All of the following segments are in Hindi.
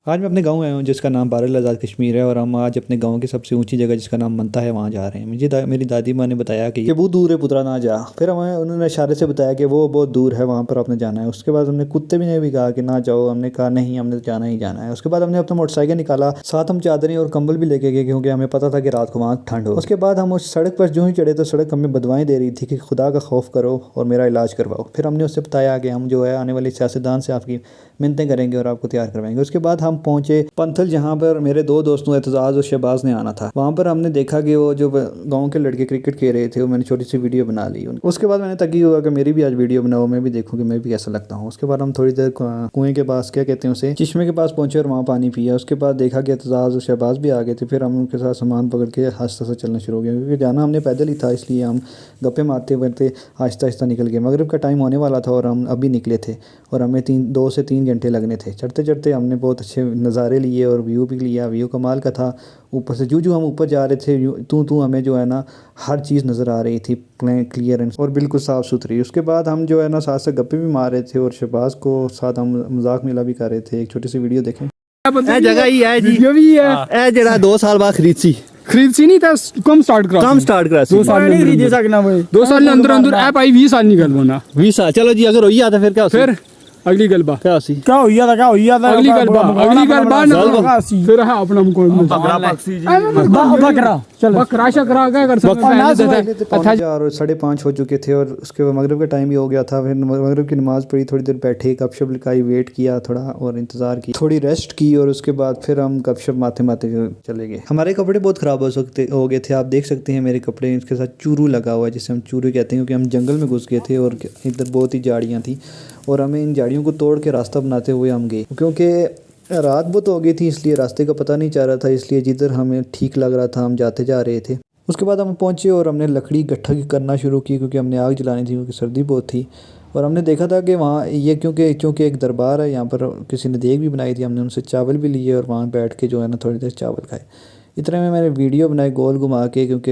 आज मैं अपने गांव आया हूँ जिसका नाम बारल आज़ाद कश्मीर है और हम आज अपने गांव की सबसे ऊंची जगह जिसका नाम मनता है वहाँ जा रहे हैं। मेरी दादी माँ ने बताया कि ये बहुत दूर है पुत्रा ना जा। फिर हमें उन्होंने इशारे से बताया कि वो बहुत दूर है, वहाँ पर आपने जाना है। उसके बाद हमने कुत्ते भी ने भी कहा कि ना जाओ, हमने कहा नहीं हमने तो जाना ही जाना है। उसके बाद हमने अपना मोटरसाइकिल निकाला, साथ हम चादरें और कंबल भी लेके गए क्योंकि हमें पता था कि रात को वहाँ ठंड हो। उसके बाद हम उस सड़क पर जो ही चढ़े तो सड़क हमें बदवाएं दे रही थी कि खुदा का खौफ करो और मेरा इलाज करवाओ। फिर हमने उससे बताया कि हम जो है आने वाले सियासतदान से आपकी मिन्नतें करेंगे और आपको तैयार करवाएंगे। उसके बाद हम पहुंचे पंथल, जहां पर मेरे दो दोस्तों एतजाज़ और शहबाज ने आना था। वहां पर हमने देखा कि वो जो गांव के लड़के क्रिकेट खेल रहे थे, वो मैंने छोटी सी वीडियो बना ली। उसके बाद मैंने तकी हुआ कि मेरी भी आज वीडियो बनाओ, मैं भी देखूँ कि मैं भी कैसा लगता हूँ। उसके बाद हम थोड़ी देर कुएं के पास, क्या कहते हैं उसे, चश्मे के पास पहुंचे और वहाँ पानी पिया। उसके बाद देखा कि एतजाज़ और शहबाज भी आ गए थे। फिर हम उनके साथ सामान पकड़ के आहिस्ता से चलना शुरू हो गया क्योंकि जाना हमने पैदल ही था, इसलिए हम गप्पे मारते मारते आहिस्ता आहिस्ता निकल गए। मगरिब का टाइम होने वाला था और हम अभी निकले थे और हमें 2 से 3 घंटे लगने थे। चढ़ते चढ़ते हमने बहुत अच्छे नज़ारे लिए और व्यू भी लिया। व्यू कमाल का था। ऊपर से जो हम ऊपर जा रहे थे तू हमें जो है ना हर चीज़ नज़र आ रही थी, क्लियर और बिल्कुल साफ़ सुथरी। उसके बाद हम जो है ना साथ से गप्पे भी मार रहे थे और शहबाज को साथ हम मजाक मिला भी कर रहे थे। एक छोटी सी वीडियो देखें। जगह ही है जी, वीडियो भी है। ए जड़ा 2 साल बाद खरीद सी नहीं था, कम स्टार्ट करा 2 साल नहीं खरीदे सकना भाई। 2 साल के अंदर अंदर ऐप आई 20 साल निकल बोना 20 साल। चलो जी, अगर हो ही आता फिर क्या फिर अगली गलबा क्या होसी क्या हो गया था अगली गलबा ना फिर है अपना बकरा पक्षी जी, बकरा चल बकरा शकरा क्या कर सकते हैं। और 5:30 हो चुके थे और उसके बाद मगरिब का टाइम भी हो गया था। फिर मगरिब की नमाज़ पढ़ी, थोड़ी देर बैठे, गपशप लगाई, वेट किया थोड़ा और इंतज़ार की, थोड़ी रेस्ट की और उसके बाद फिर हम गपशप मारते मारते चले गए। हमारे कपड़े बहुत ख़राब हो गए थे। आप देख सकते हैं मेरे कपड़े, इसके साथ चूरू लगा हुआ है जिसे हम चूरू कहते हैं, क्योंकि हम जंगल में घुस गए थे और इधर बहुत ही झाड़ियाँ थी और हमें इन झाड़ियों को तोड़ के रास्ता बनाते हुए हम गए। क्योंकि रात बहुत हो गई थी इसलिए रास्ते का पता नहीं चल रहा था, इसलिए जिधर हमें ठीक लग रहा था हम जाते जा रहे थे। उसके बाद हम पहुंचे और हमने लकड़ी इकट्ठा करना शुरू की क्योंकि हमने आग जलानी थी क्योंकि सर्दी बहुत थी। और हमने देखा था कि वहाँ ये क्योंकि एक दरबार है यहाँ पर, किसी ने देग भी बनाई थी। हमने उनसे चावल भी लिए और वहाँ बैठ के जो है ना थोड़ी देर चावल खाए। इतने में मैंने वीडियो बनाई गोल घुमा के क्योंकि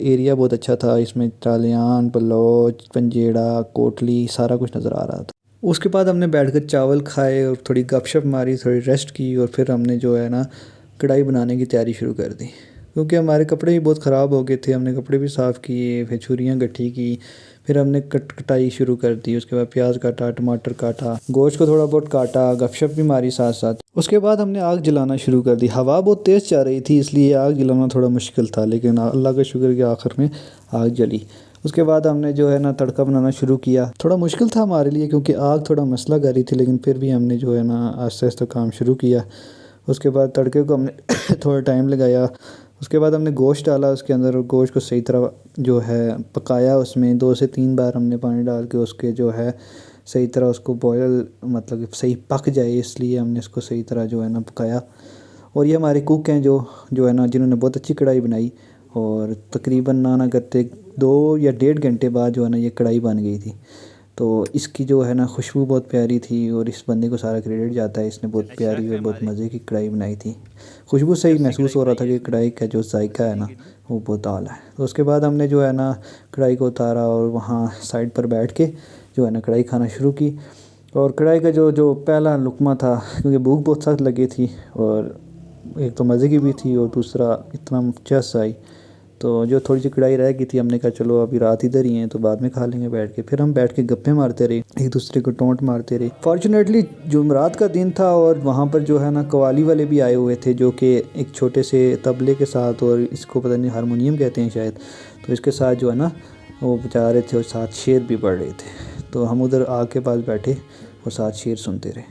एरिया बहुत अच्छा था। इसमें चालियान, बलोच, पंजेड़ा, कोटली सारा कुछ नज़र आ रहा था। उसके बाद हमने बैठकर चावल खाए और थोड़ी गपशप मारी, थोड़ी रेस्ट की और फिर हमने जो है ना कढ़ाई बनाने की तैयारी शुरू कर दी क्योंकि हमारे कपड़े भी बहुत ख़राब हो गए थे। हमने कपड़े भी साफ़ किए, फिर छुरियाँ गट्ठी की, फिर हमने कटाई शुरू कर दी। उसके बाद प्याज काटा, टमाटर काटा, गोश्त को थोड़ा बहुत काटा, गपशप भी मारी साथ साथ। उसके बाद हमने आग जलाना शुरू कर दी। हवा बहुत तेज़ चल रही थी इसलिए आग जलाना थोड़ा मुश्किल था, लेकिन अल्लाह का शुक्र कि आखिर में आग जली। उसके बाद हमने जो है ना तड़का बनाना शुरू किया। थोड़ा मुश्किल था हमारे लिए क्योंकि आग थोड़ा मसला कर रही थी, लेकिन फिर भी हमने जो है ना आहिस्ता आहिस्ता काम शुरू किया। उसके बाद तड़के को हमने थोड़ा टाइम लगाया। उसके बाद हमने गोश्त डाला उसके अंदर और गोश्त को सही तरह जो है पकाया। उसमें 2 से 3 बार हमने पानी डाल के उसके जो है सही तरह उसको बॉयल, मतलब सही पक जाए, इसलिए हमने इसको सही तरह जो है ना पकाया। और ये हमारे कुक हैं जो है ना जिन्होंने बहुत अच्छी कढ़ाई बनाई और तकरीबन ना करते 2 या 1.5 घंटे बाद जो है ना ये कढ़ाई बन गई थी। तो इसकी जो है ना खुशबू बहुत प्यारी थी और इस बंदे को सारा क्रेडिट जाता है, इसने बहुत प्यारी और बहुत मज़े की कढ़ाई बनाई थी। खुशबू से ही महसूस हो रहा था कि कढ़ाई का जो जायका है ना वो बहुत आला है। तो उसके बाद हमने जो है ना कढ़ाई को उतारा और वहाँ साइड पर बैठ के जो है ना कढ़ाई खाना शुरू की। और कढ़ाई का जो पहला लुकमा था, क्योंकि भूख बहुत सख्त लगी थी और एक तो मज़े की भी थी और दूसरा इतना चस आई, तो जो थोड़ी सी कढ़ाई रह गई थी हमने कहा चलो अभी रात इधर ही है तो बाद में खा लेंगे बैठ के। फिर हम बैठ के गप्पे मारते रहे, एक दूसरे को टोंट मारते रहे। फॉर्चुनेटली जुमरात का दिन था और वहाँ पर जो है ना कवाली वाले भी आए हुए थे, जो कि एक छोटे से तबले के साथ, और इसको पता नहीं हारमोनियम कहते हैं शायद, तो इसके साथ जो है ना वो बजा रहे थे और साथ शेर भी पढ़ रहे थे। तो हम उधर आग के पास बैठे और साथ शेर सुनते रहे।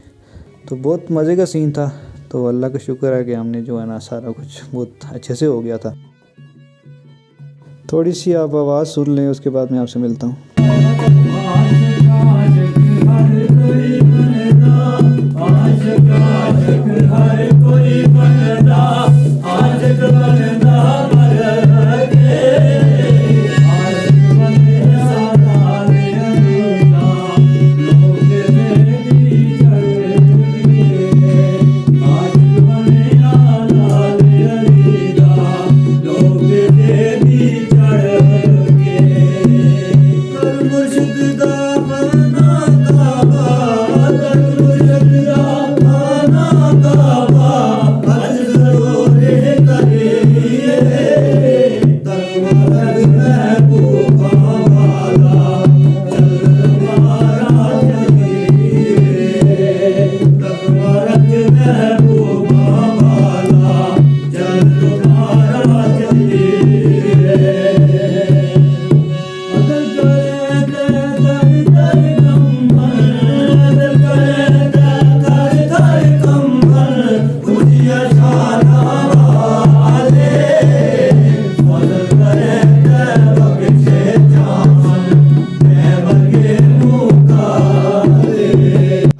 तो बहुत मज़े का सीन था। तो अल्लाह का शुक्र है कि हमने जो है ना सारा कुछ बहुत अच्छे से हो गया था। थोड़ी सी आप आवाज़ सुन लें, उसके बाद मैं आपसे मिलता हूँ। Baba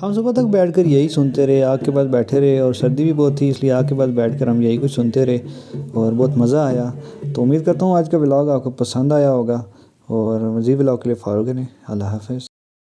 हम सुबह तक बैठकर यही सुनते रहे, आग के पास बैठे रहे और सर्दी भी बहुत थी इसलिए आग के पास बैठकर हम यही कुछ सुनते रहे और बहुत मज़ा आया। तो उम्मीद करता हूँ आज का व्लॉग आपको पसंद आया होगा और मज़ीद व्लॉग के लिए फॉलो करें। अल्लाह हाफ़िज़।